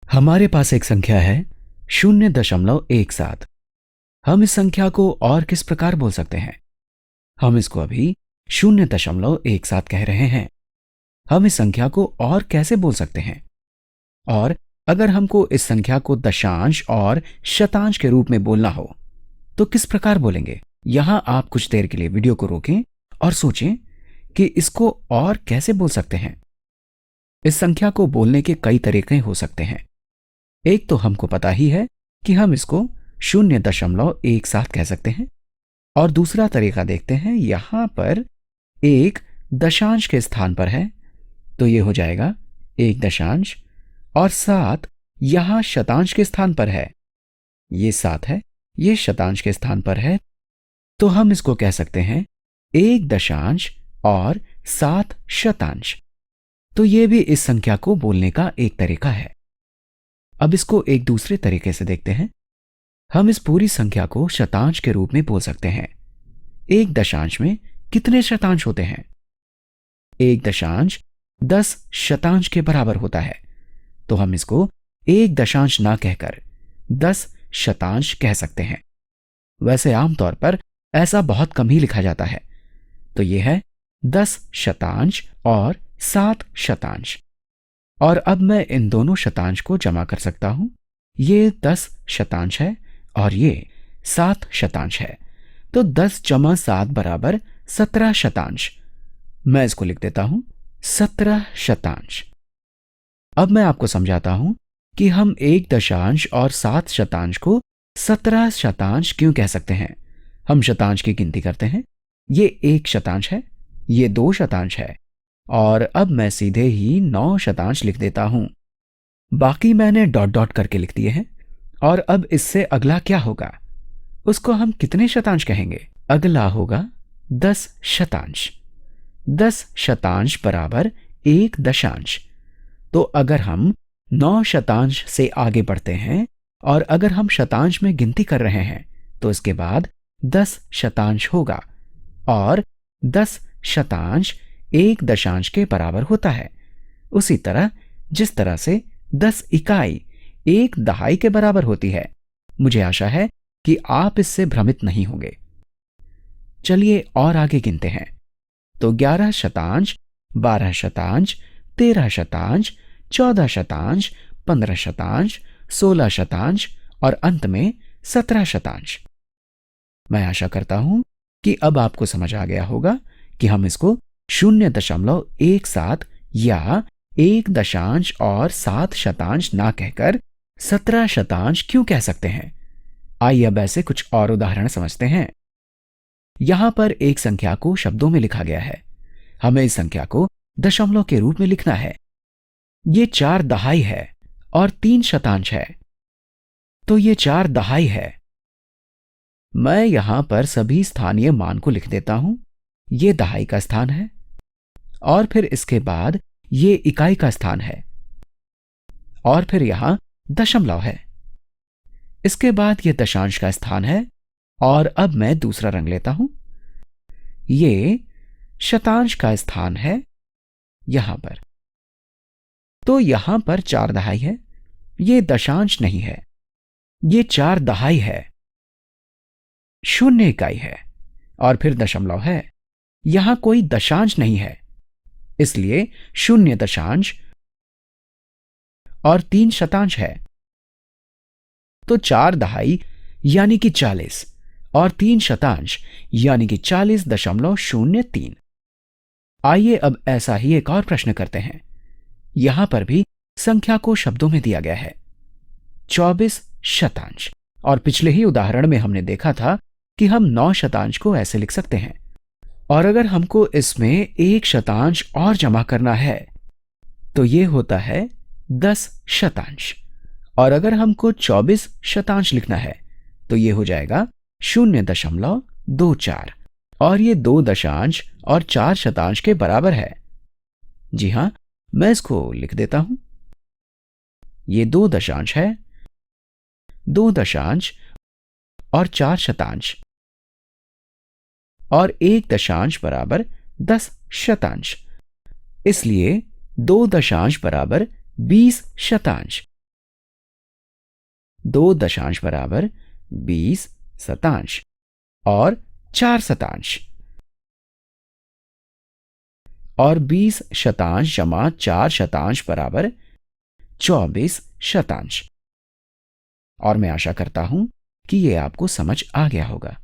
हमारे पास एक संख्या है 0.17। हम इस संख्या को और किस प्रकार बोल सकते हैं? हम इसको अभी 0.17 कह रहे हैं। हम इस संख्या को और कैसे बोल सकते हैं? और अगर हमको इस संख्या को दशांश और शतांश के रूप में बोलना हो तो किस प्रकार बोलेंगे? यहां आप कुछ देर के लिए वीडियो को रोकें और सोचें कि इसको और कैसे बोल सकते हैं। इस संख्या को बोलने के कई तरीके हो सकते हैं। एक तो हमको पता ही है कि हम इसको 0.17 कह सकते हैं, और दूसरा तरीका देखते हैं। यहां पर एक दशांश के स्थान पर है तो यह हो जाएगा 1 और 7 यहां शतांश के स्थान पर है। ये 7 है, ये शतांश के स्थान पर है, तो हम इसको कह सकते हैं 1 और 7 शतांश। तो यह भी इस संख्या को बोलने का एक तरीका है। अब इसको एक दूसरे तरीके से देखते हैं। हम इस पूरी संख्या को शतांश के रूप में बोल सकते हैं। 1 में कितने शतांश होते हैं? 1 शतांश के बराबर होता है, तो हम इसको 1 ना कहकर 10 शतांश कह सकते हैं। वैसे आमतौर पर ऐसा बहुत कम ही लिखा जाता है, तो यह है 10 शतांश और 7 शतांश। और अब मैं इन दोनों शतांश को जमा कर सकता हूं। ये 10 शतांश है और ये 7 शतांश है, तो 10 जमा 7 बराबर 17 शतांश। मैं इसको लिख देता हूं 17 शतांश। अब मैं आपको समझाता हूं कि हम 1 और 7 शतांश को 17 शतांश क्यों कह सकते हैं। हम शतांश की गिनती करते हैं। ये 1 शतांश है, ये 2 शतांश है, और अब मैं सीधे ही 9 शतांश लिख देता हूं। बाकी मैंने डॉट डॉट करके लिख दिए हैं। और अब इससे अगला क्या होगा? उसको हम कितने शतांश कहेंगे? अगला होगा 10 शतांश। 10 शतांश बराबर 1 दशांश। तो अगर हम 9 शतांश से आगे बढ़ते हैं और अगर हम शतांश में गिनती कर रहे हैं तो इसके बाद 10 शतांश होगा, और 10 शतांश 1 दशांश के बराबर होता है। उसी तरह जिस तरह से 10 इकाई 1 दहाई के बराबर होती है। मुझे आशा है कि आप इससे भ्रमित नहीं होंगे। चलिए और आगे गिनते हैं। तो 11 शतांश, 12 शतांश, 13 शतांश, 14 शतांश, 15 शतांश, 16 शतांश और अंत में 17 शतांश। मैं आशा करता हूं कि अब आपको समझ आ गया होगा कि हम इसको 0.17 या 1 दशांश और 7 शतांश ना कहकर 17 शतांश क्यों कह सकते हैं। आइए अब ऐसे कुछ और उदाहरण समझते हैं। यहां पर एक संख्या को शब्दों में लिखा गया है। हमें इस संख्या को दशमलव के रूप में लिखना है। ये 4 दहाई है और 3 शतांश है, तो ये 4 दहाई है। मैं यहां पर सभी स्थानीय मान को लिख देता हूं। ये दहाई का स्थान है, और फिर इसके बाद ये इकाई का स्थान है, और फिर यहां दशमलव है। इसके बाद ये दशांश का स्थान है, और अब मैं दूसरा रंग लेता हूं। ये शतांश का स्थान है यहां पर। तो यहां पर 4 दहाई है, ये दशांश नहीं है, ये 4 दहाई है। 0 इकाई है और फिर दशमलव है। यहां कोई दशांश नहीं है, इसलिए 0 दशांश और 3 शतांश है। तो 4 दहाई यानी कि 40 और 3 शतांश यानी कि 40.03। आइए अब ऐसा ही एक और प्रश्न करते हैं। यहां पर भी संख्या को शब्दों में दिया गया है 24 शतांश, और पिछले ही उदाहरण में हमने देखा था कि हम 9 शतांश को ऐसे लिख सकते हैं। और अगर हमको इसमें 1 शतांश और जमा करना है तो यह होता है 10 शतांश। और अगर हमको 24 शतांश लिखना है तो यह हो जाएगा 0.24, और ये 2 दशांश और 4 शतांश के बराबर है। जी हां, मैं इसको लिख देता हूं। ये 2 दशांश है, 2 दशांश और 4 शतांश, और 1 दशांश बराबर 10 शतांश। इसलिए 2 दशांश बराबर 20 शतांश। 2 दशांश बराबर 20 शतांश और 4 शतांश, और 20 शतांश जमा 4 शतांश बराबर 24 शतांश। और मैं आशा करता हूं कि ये आपको समझ आ गया होगा।